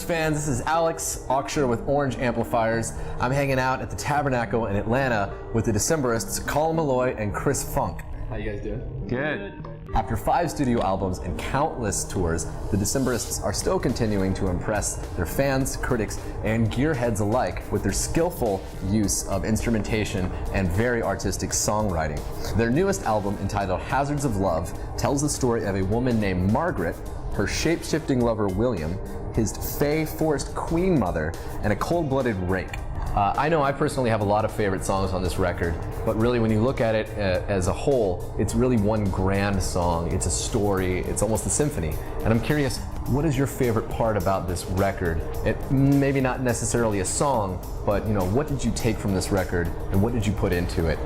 Fans, this is Alex Auksher with Orange Amplifiers. I'm hanging out at the Tabernacle in Atlanta with the Decemberists Colin Meloy and Chris Funk. How you guys doing? Good. After 5 studio albums and countless tours, the Decemberists are still continuing to impress their fans, critics, and gearheads alike with their skillful use of instrumentation and very artistic songwriting. Their newest album, entitled Hazards of Love, tells the story of a woman named Margaret, her shape-shifting lover William, his Fey Forest Queen mother, and a cold-blooded rake. I know I personally have a lot of favorite songs on this record, but really when you look at it as a whole, it's really one grand song. It's a story, it's almost a symphony. And I'm curious, what is your favorite part about this record? It maybe not necessarily a song, but what did you take from this record and what did you put into it?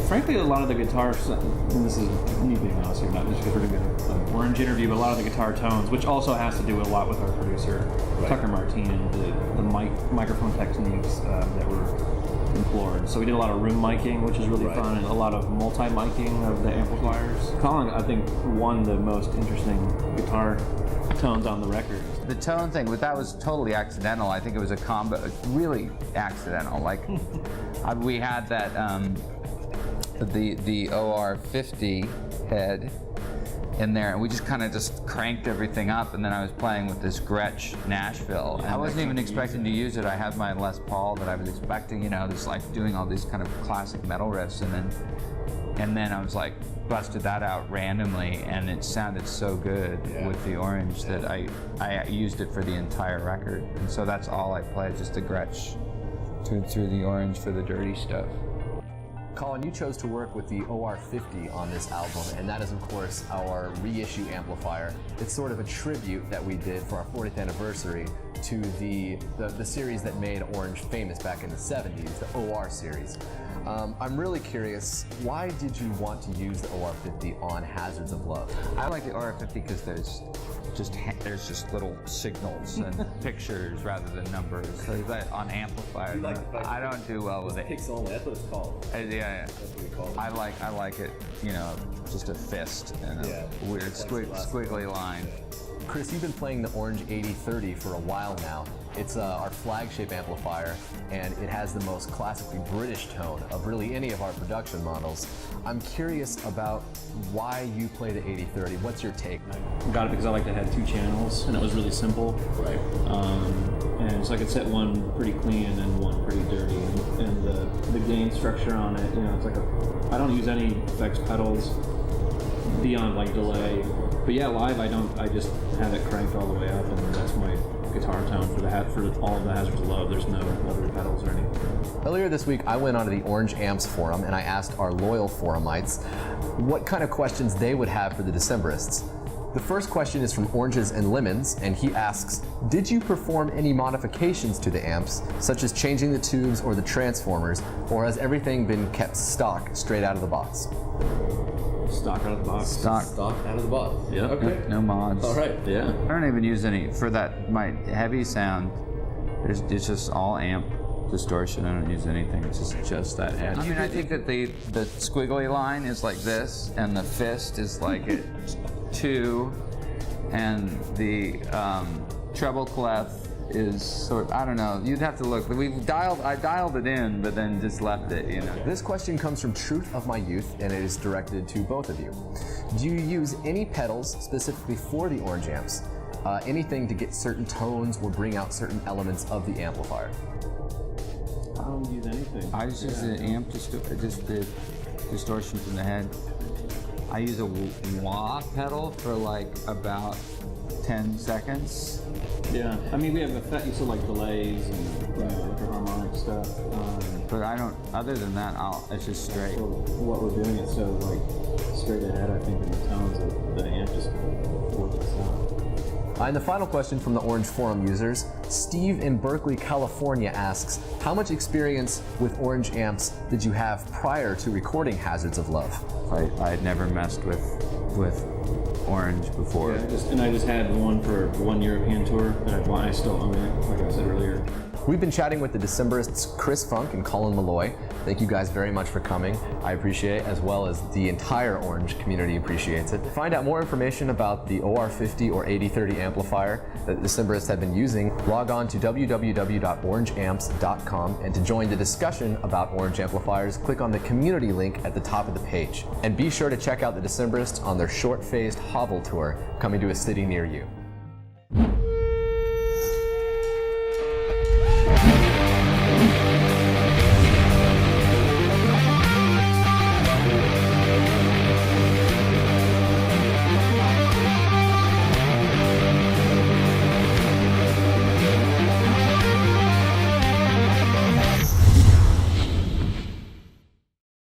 Frankly, a lot of the guitars, and this is me being honest here, not just because we're doing an Orange interview, but a lot of the guitar tones, which also has to do a lot with our producer, right, Tucker Martin, and the microphone techniques that were employed. So we did a lot of room miking, which is really fun, and a lot of multi-miking of the amplifiers. Colin, I think, won the most interesting guitar tones on the record. The tone thing, that was totally accidental. I think it was a combo, really accidental. Like, we had that, the OR50 head in there, and we just kind of cranked everything up, and then I was playing with this Gretsch Nashville. I wasn't even expecting to use it. I had my Les Paul that I was expecting, just like doing all these kind of classic metal riffs, and then I was like, busted that out randomly, and it sounded so good with the Orange that I used it for the entire record. And so that's all I played, just the Gretsch through the Orange for the dirty stuff. Colin, you chose to work with the OR50 on this album, and that is, of course, our reissue amplifier. It's sort of a tribute that we did for our 40th anniversary to the series that made Orange famous back in the 70s, the OR series. I'm really curious, why did you want to use the OR50 on Hazards of Love? I like the OR50 because there's just little signals and pictures rather than numbers. So that on amplifiers, I don't do well with it. Pixel, that's what it's called. Yeah. That's what we call it. I like it, just a fist and a weird squiggly line. Chris, you've been playing the Orange 8030 for a while now. It's our flagship amplifier, and it has the most classically British tone of really any of our production models. I'm curious about why you play the 8030. What's your take? I got it because I like to have 2 channels, and it was really simple. Right. And so I could set one pretty clean and then one pretty dirty. And the gain structure on it, it's like I don't use any effects pedals beyond like delay. But yeah, live I just have it cranked all the way up, and that's my guitar tone for all of the Hazards of Love. There's no other pedals or anything. Earlier this week, I went onto the Orange Amps forum and I asked our loyal forumites what kind of questions they would have for the Decemberists. The first question is from Oranges and Lemons, and he asks, did you perform any modifications to the amps, such as changing the tubes or the transformers, or has everything been kept stock straight out of the box? Stock out of the box. Stock out of the box. Yeah. Okay. No mods. All right. Yeah. I don't even use any for that. My heavy sound, it's just all amp distortion. I don't use anything. It's just that head. I mean, I think that the squiggly line is like this, and the fist is like it 2, and the treble clef is sort of, I don't know, you'd have to look. I dialed it in, but then just left it, This question comes from Truth of My Youth, and it is directed to both of you. Do you use any pedals specifically for the Orange amps? Anything to get certain tones or bring out certain elements of the amplifier? I don't use anything. I just use the amp, just the distortion from the head. I use a wah pedal for like about 10 seconds. Yeah, I mean, we have effects, so like delays and harmonic stuff. But I don't, other than that, it's just straight. So what we're doing is so like straight ahead, I think, in the tones of the amp just works out. And the final question from the Orange Forum users, Steve in Berkeley, California asks, how much experience with Orange amps did you have prior to recording Hazards of Love? I had never messed with Orange before. Yeah, I just had one for one European tour that I still own it, like I said earlier. We've been chatting with the Decemberists Chris Funk and Colin Malloy. Thank you guys very much for coming. I appreciate it, as well as the entire Orange community appreciates it. To find out more information about the OR50 or 8030 amplifier that the Decemberists have been using, log on to www.orangeamps.com, and to join the discussion about Orange amplifiers, click on the community link at the top of the page. And be sure to check out the Decemberists on their short-phased Hovel tour coming to a city near you.